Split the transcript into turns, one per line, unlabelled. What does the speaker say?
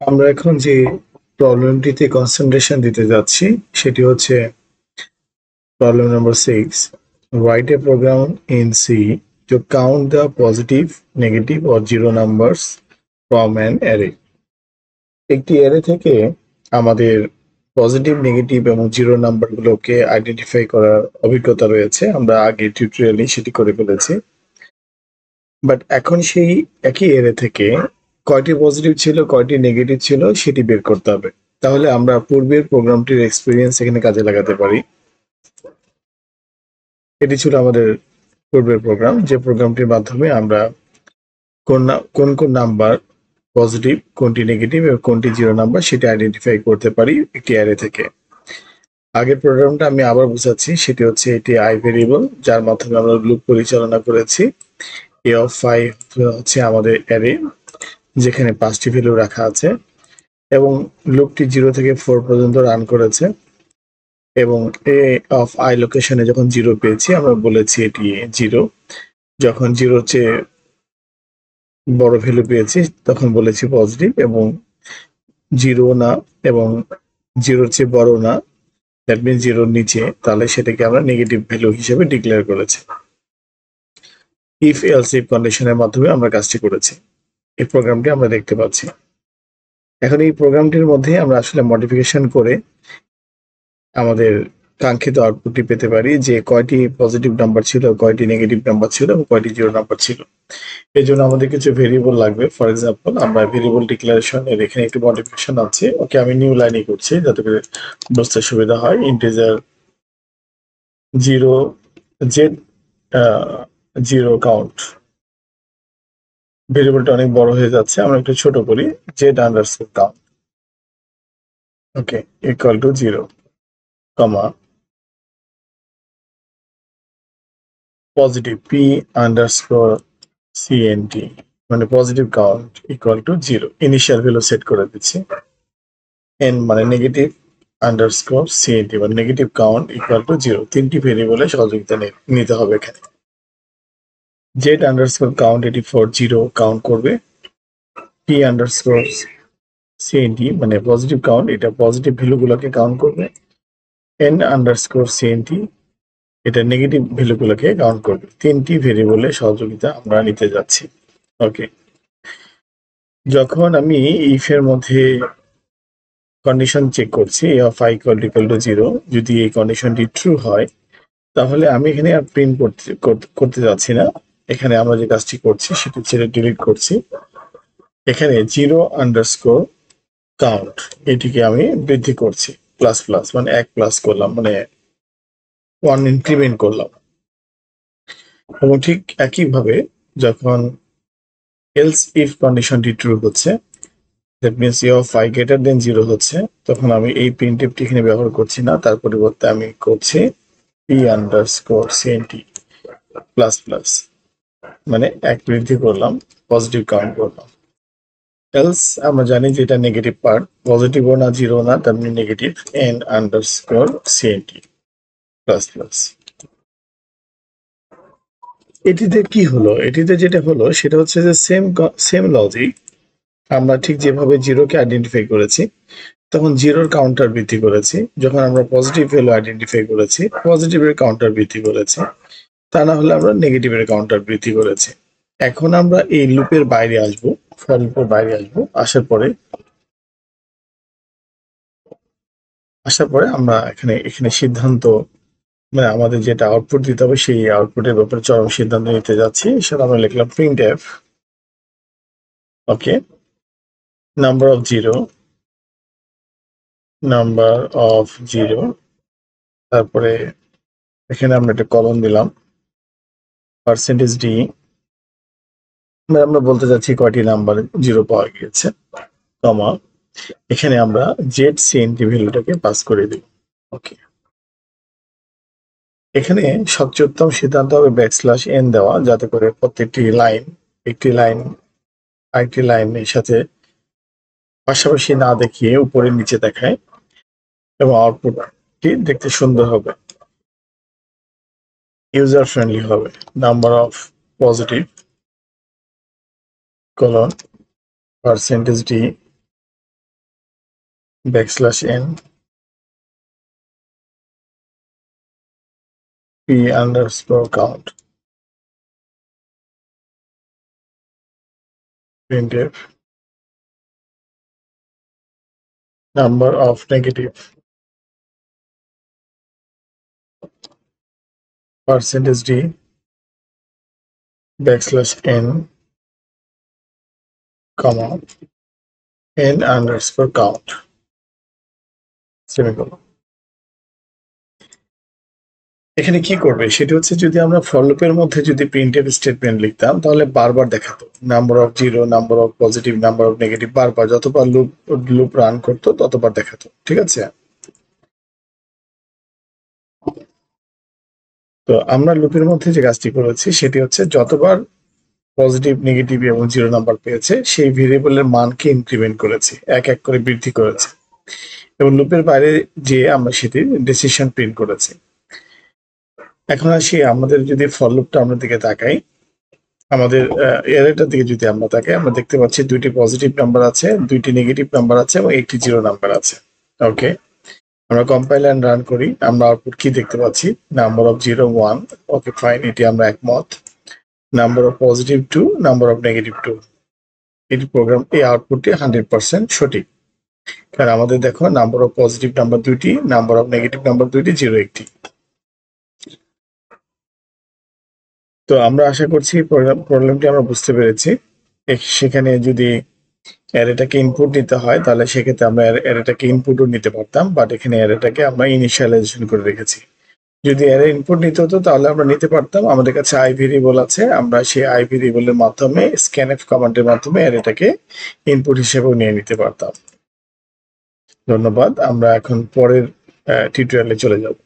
আমরা এখন যে প্রবলেমটিতে কনসেন্ট্রেশন দিতে যাচ্ছি সেটি হচ্ছে problem number 6. Write a program in C to count the positive, negative or zero numbers from an array. একটি অ্যারে থেকে আমাদের পজিটিভ, নেগেটিভ এবং জিরো নাম্বারগুলোকে আইডেন্টিফাই করার অভিজ্ঞতা রয়েছে। আমরা আগে টিউটোরিয়ালে সেটি করে ফেলেছি। বাট এখন সেই একই অ্যারে থেকে কয়টি পজিটিভ ছিল, কয়টি নেগেটিভ ছিল সেটি বের করতে হবে। তাহলে আমরা পূর্বের প্রোগ্রামটির এক্সপেরিয়েন্স এখানে কাজে লাগাতে পারি। এটি ছিল আমাদের পূর্বের প্রোগ্রাম, যে প্রোগ্রামটির মাধ্যমে আমরা কোন কোন নাম্বার পজিটিভ, কোনটি নেগেটিভ এবং কোনটি জিরো নাম্বার সেটি আইডেন্টিফাই করতে পারি একটি অ্যারে থেকে। আগের প্রোগ্রামটা আমি আবার বোঝাচ্ছি, সেটি হচ্ছে এটি আই ভেরিয়েবল, যার মাধ্যমে আমরা লুপ পরিচালনা করেছি। এ অফ 5 হচ্ছে আমাদের অ্যারে, যেখানে 5টি ভ্যালু রাখা আছে এবং লুপটি 0 থেকে 4 পর্যন্ত রান করেছে এবং এ অফ আই লোকেশনে যখন 0 পেয়েছি আমরা বলেছি এটি 0। যখন 0 চেয়ে বড় ভ্যালু পেয়েছি তখন বলেছি পজিটিভ, এবং 0 না এবং 0 চেয়ে বড় না, দ্যাট মিনস 0 নিচে, তাহলে সেটাকে আমরা নেগেটিভ ভ্যালু হিসেবে ডিক্লেয়ার করেছি। ইফ এলস ইফ কন্ডিশনের মাধ্যমে আমরা কাজটি করেছি। এই প্রোগ্রামটি আমরা দেখতে পাচ্ছি। এখন এই প্রোগ্রামটির মধ্যে আমরা আসলে মডিফিকেশন করে আমাদের কাঙ্ক্ষিত আউটপুটটি পেতে পারি, যে কয়টি পজিটিভ নাম্বার ছিল, কয়টি নেগেটিভ নাম্বার ছিল এবং কয়টি জিরো নাম্বার ছিল। এই জন্য আমাদের কিছু ভেরিয়েবল লাগবে। ফর এক্সাম্পল, আমরা ভেরিয়েবল ডিক্লারেশনের এখানে একটি মডিফিকেশন আছে। ওকে, আমি নিউ লাইনে করছি যাতে করে বুঝতে সুবিধা হয়। ইন্টিজার 0 জেড 0 কাউন্ট, ভেরিয়েবলটা অনেক বড় হয়ে যাচ্ছে, আমরা একটু ছোট করি। Z underscore count, okay, equal to 0, comma positive P underscore CNT, মানে positive count equal to 0। Initial value set করে দিচ্ছি। এন মানে নেগেটিভ আন্ডারস্কোর সিএনটি, মানে নেগেটিভ কাউন্ট ইকুয়াল টু 0। তিনটি ভেরিয়েবলে সহযোগিতা নিতে হবে এখানে। জেড আন্ডারস্কোর কাউন্ট এটি ফর 0 কাউন্ট করবে। পি আন্ডারস্কোর সিএনটি মানে পজিটিভ কাউন্ট, এটা পজিটিভ ভ্যালুগুলোকে কাউন্ট করবে। এন আন্ডারস্কোর সিএনটি এটা নেগেটিভ ভ্যালুগুলোকে কাউন্ট করবে। তিনটি ভেরিয়েবলে সহযোগিতা আমরা নিতে যাচ্ছি। ওকে, যখন আমি ইফ এর মধ্যে কন্ডিশন চেক করছি এ অফ আই ইকুয়াল টু 0, যদি এই কন্ডিশনটি ট্রু হয় তাহলে আমি এখানে আর প্রিন্ট করতে যাচ্ছি না। এখানে আমরা যে কাজটি করছি সেটি ছেড়ে ডিলিট করছি। এখানে 0 আন্ডারস্কোর কাউন্ট এটিকে আমি বৃদ্ধি করছি, প্লাস প্লাস মানে 1 প্লাস করলাম, মানে 1 ইনক্রিমেন্ট করলাম। এবং ঠিক একইভাবে যখন এলস ইফ কন্ডিশনটি ট্রু হচ্ছে, that means a of I greater than 0 হচ্ছে, তখন আমি এই প্রিন্টএফটি এখানে ব্যবহার করছি না, তার পরিবর্তে আমি করছি P underscore CNT plus plus, মানে 1 বৃদ্ধি করলাম, পজিটিভ কাউন্ট করলাম। এলস আমরা জানি যে এটা নেগেটিভ পার্ট, পজিটিভও না জিরো না, তার মানে negative. N underscore CNT plus plus. এটিতে কি হলো? এটিতে যেটা হলো সেটা হচ্ছে যে সেম লজিক, আমরা ঠিক যেভাবে 0কে আইডেন্টিফাই করেছি তখন 0-র কাউন্টার বৃদ্ধি করেছি। যখন আমরা পজিটিভ ভ্যালু আইডেন্টিফাই করেছি পজিটিভের কাউন্টার বৃদ্ধি করেছি, তা না হলে আমরা নেগেটিভের কাউন্টার বৃদ্ধি করেছি। এখন আমরা এই লুপের বাইরে আসবো, ফর লুপের বাইরে আসবো। আসার পরে আমরা এখানে সিদ্ধান্ত, মানে আমাদের যেটা আউটপুট দিতে হবে সেই আউটপুটের ব্যাপারে চরম সিদ্ধান্ত নিতে যাচ্ছি। সেটা আমরা লিখলাম printf, okay, number of zero, তারপরে এখানে আমরা একটা কলম দিলাম, পার্সেন্টেজ ডি, আমরা বলতে চাচ্ছি কয়টি নাম্বার 0 পাওয়া গিয়েছে, কমা এখানে আমরা জেড সিএনটি ভ্যালুটাকে পাস করে দিই। ওকে, এখানে সবচেয়ে উত্তম সিদ্ধান্ত হবে ব্যাকস্ল্যাশ এন দেওয়া, যাতে করে প্রত্যেকটি লাইন একটি লাইন আরেকটি লাইনের সাথে পাশাপাশি না দেখিয়ে উপরে নিচে দেখায় এবং আউটপুটটি দেখতে সুন্দর হবে, ইউজার ফ্রেন্ডলি হবে। Number of positive colon percentage d backslash n p underscore count printf number of negative %d \n comma n underscore count semicolon. এখানে কি করবে সেটা হচ্ছে, যদি আমরা ফর লুপের মধ্যে যদি প্রিন্টএফ স্টেটমেন্ট লিখতাম তাহলে বারবার দেখাতো number of zero, number of positive, number of negative, বারবার যতবার লুপ রান করতো ততবার দেখাতো। ঠিক আছে, তো আমরা লুপের মধ্যে যে কাজটি করেছি সেটি হচ্ছে যতবার পজিটিভ, নেগেটিভ এবং জিরো নাম্বার পেয়েছে সেই ভেরিয়েবলের মানকে ইনক্রিমেন্ট করেছি, এক এক করে বৃদ্ধি করেছি, এবং লুপের বাইরে যে আমরা সেটির ডিসিশন প্রিন্ট করেছি। এখন আসি আমাদের যদি ফর লুপটা আমরা দিকে তাকাই, আমাদের অ্যারেটার দিকে যদি আমরা তাকাই, আমরা দেখতে পাচ্ছি দুইটি পজিটিভ নাম্বার আছে, দুইটি নেগেটিভ নাম্বার আছে এবং একটি জিরো নাম্বার আছে। ওকে, আমরা কম্পাইল এন্ড রান করি, আমরা আউটপুট কি দেখতে পাচ্ছি? Number of zero 1। Okay fine, এটি আমরা একমত। Number of positive 2, number of negative 2। এটি প্রোগ্রাম, এই আউটপুটটি 100% সঠিক, কারণ আমাদের দেখো নাম্বার অফ পজিটিভ নাম্বার দুইটি, নাম্বার অফ নেগেটিভ নাম্বার দুইটি, জিরো একটি। তো আমরা আশা করছি প্রবলেমটি আমরা বুঝতে পেরেছি। সেখানে যদি অ্যারেটাকে ইনপুট নিতে হয় তাহলে সেক্ষেত্রে আমরা অ্যারেটাকে ইনপুটও নিতে পারতাম, বাট এখানে অ্যারেটাকে আমরা ইনিশিয়ালাইজেশন করে রেখেছি। যদি অ্যারে ইনপুট নিতে হতো তাহলে আমরা নিতে পারতাম, আমাদের কাছে আই ভেরিয়েবল আছে, আমরা সেই আই ভেরিয়েবলের মাধ্যমে স্ক্যানএফ কমান্ডের মাধ্যমে অ্যারেটাকে ইনপুট হিসেবেও নিয়ে নিতে পারতাম। ধন্যবাদ, আমরা এখন পরের টিউটোরিয়ালে চলে যাব।